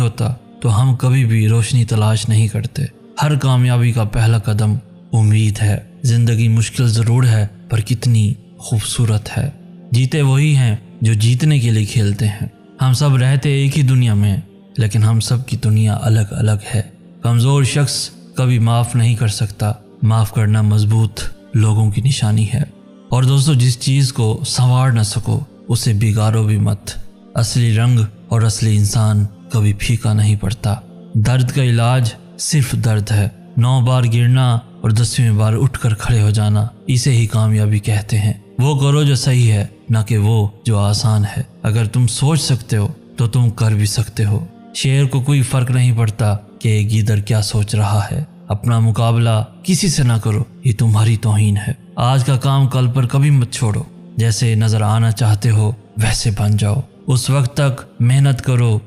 ہوتا تو ہم کبھی بھی روشنی تلاش نہیں کرتے۔ ہر کامیابی کا پہلا قدم امید ہے۔ زندگی مشکل ضرور ہے پر کتنی خوبصورت ہے۔ جیتے وہی ہیں جو جیتنے کے لیے کھیلتے ہیں۔ ہم سب رہتے ایک ہی دنیا میں لیکن ہم سب کی دنیا الگ الگ ہے۔ کمزور شخص کبھی معاف نہیں کر سکتا، معاف کرنا مضبوط لوگوں کی نشانی ہے۔ اور دوستو، جس چیز کو سنوار نہ سکو اسے بگاڑو بھی مت۔ اصلی رنگ اور اصلی انسان کبھی پھیکا نہیں پڑتا۔ درد کا علاج صرف درد ہے۔ 9 بار گرنا اور 10ویں بار اٹھ کر کھڑے ہو جانا، اسے ہی کامیابی کہتے ہیں۔ وہ کرو جو صحیح ہے، نہ کہ وہ جو آسان ہے۔ اگر تم سوچ سکتے ہو تو تم کر بھی سکتے ہو۔ شیر کو کوئی فرق نہیں پڑتا کہ ایک گیدڑ کیا سوچ رہا ہے۔ اپنا مقابلہ کسی سے نہ کرو، یہ تمہاری توہین ہے۔ آج کا کام کل پر کبھی مت چھوڑو۔ جیسے نظر آنا چاہتے ہو ویسے بن جاؤ۔ اس وقت تک محنت کرو